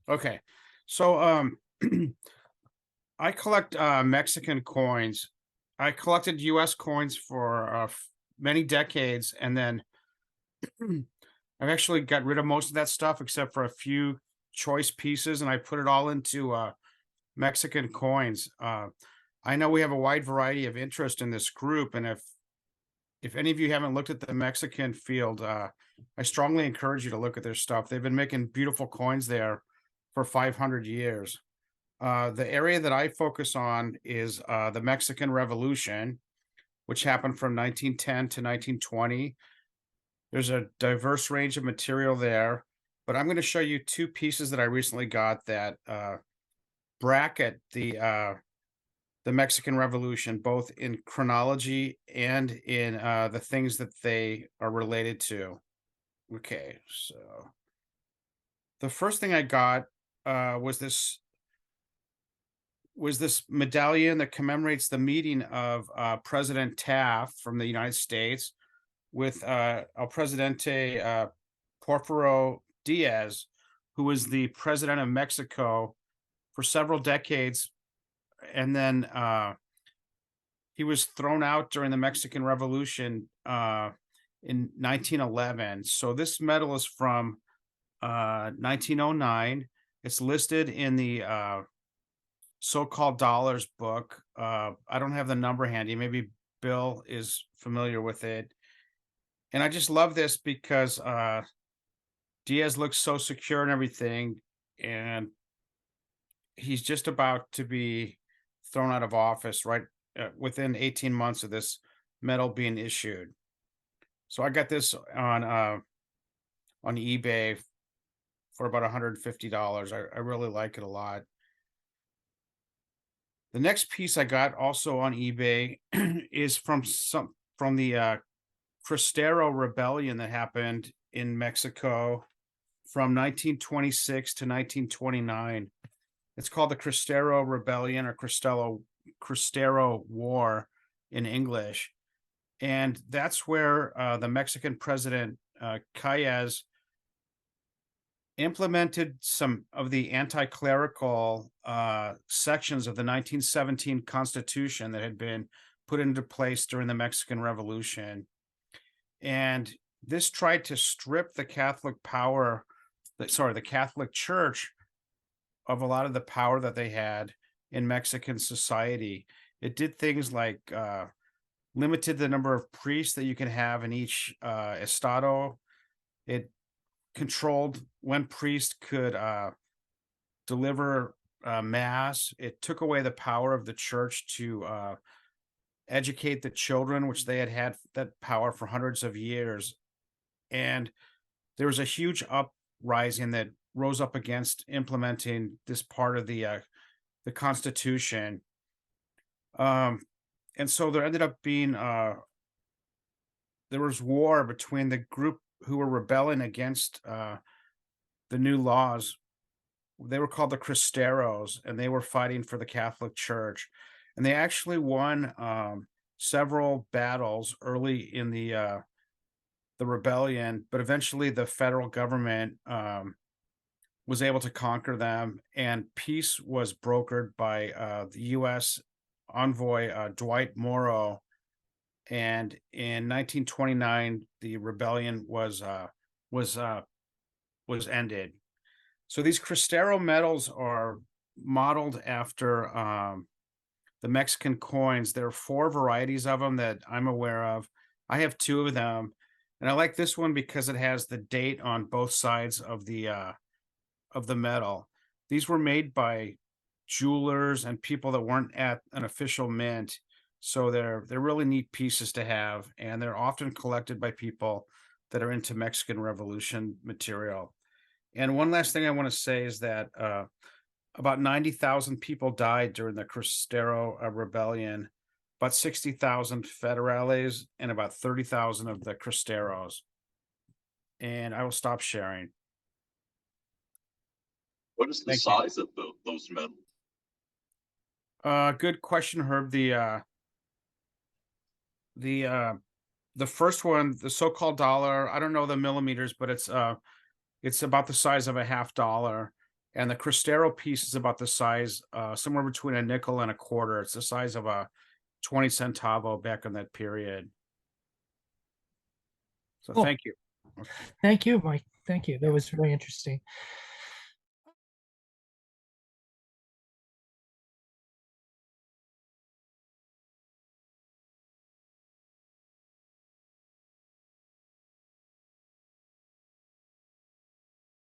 Okay. So I collect Mexican coins. I collected US coins for many decades, and then I've actually got rid of most of that stuff except for a few choice pieces, and I put it all into Mexican coins. I know we have a wide variety of interest in this group, and if any of you haven't looked at the Mexican field, I strongly encourage you to look at their stuff. They've been making beautiful coins there for 500 years. The area that I focus on is the Mexican Revolution, which happened from 1910 to 1920. There's a diverse range of material there, but I'm going to show you two pieces that I recently got that bracket the Mexican Revolution, both in chronology and in the things that they are related to. Okay, so the first thing I got uh, was this was this medallion that commemorates the meeting of President Taft from the United States with El Presidente Porfirio Diaz, who was the president of Mexico for several decades, and then he was thrown out during the Mexican Revolution in 1911. So this medal is from 1909. It's listed in the so-called dollars book. I don't have the number handy. Maybe Bill is familiar with it. And I just love this because Diaz looks so secure and everything, and he's just about to be thrown out of office right within 18 months of this medal being issued. So I got this on eBay for about $150. I really like it a lot. The next piece I got also on eBay is from the Cristero Rebellion that happened in Mexico from 1926 to 1929. It's called the Cristero Rebellion or Cristero War in English, and that's where the Mexican president Calles implemented some of the anti-clerical sections of the 1917 Constitution that had been put into place during the Mexican Revolution. And this tried to strip the Catholic the Catholic Church of a lot of the power that they had in Mexican society. It did things like limited the number of priests that you can have in each estado. It controlled when priests could deliver mass. It took away the power of the church to educate the children, which they had that power for hundreds of years. And there was a huge uprising that rose up against implementing this part of the Constitution. Um, and so there ended up being there was war between the group who were rebelling against the new laws. They were called the Cristeros, and they were fighting for the Catholic Church. And they actually won several battles early in the rebellion, but eventually the federal government was able to conquer them, and peace was brokered by the U.S. envoy Dwight Morrow. And in 1929, the rebellion was uh, was ended. So these Cristero medals are modeled after the Mexican coins. There are four varieties of them that I'm aware of. I have two of them, and I like this one because it has the date on both sides of the medal. These were made by jewelers and people that weren't at an official mint. So they're really neat pieces to have, and they're often collected by people that are into Mexican Revolution material. And one last thing I want to say is that about 90,000 people died during the Cristero Rebellion, about 60,000 federales, and about 30,000 of the Cristeros. And I will stop sharing. What is the Thank you. size of those medals? Good question, Herb. The the first one, the so-called dollar, I don't know the millimeters, but it's about the size of a half dollar. and the Cristero piece is about the size, somewhere between a nickel and a quarter. It's the size of a 20 centavo back in that period. So Cool. thank you. Thank you, Mike. Thank you. That was very interesting.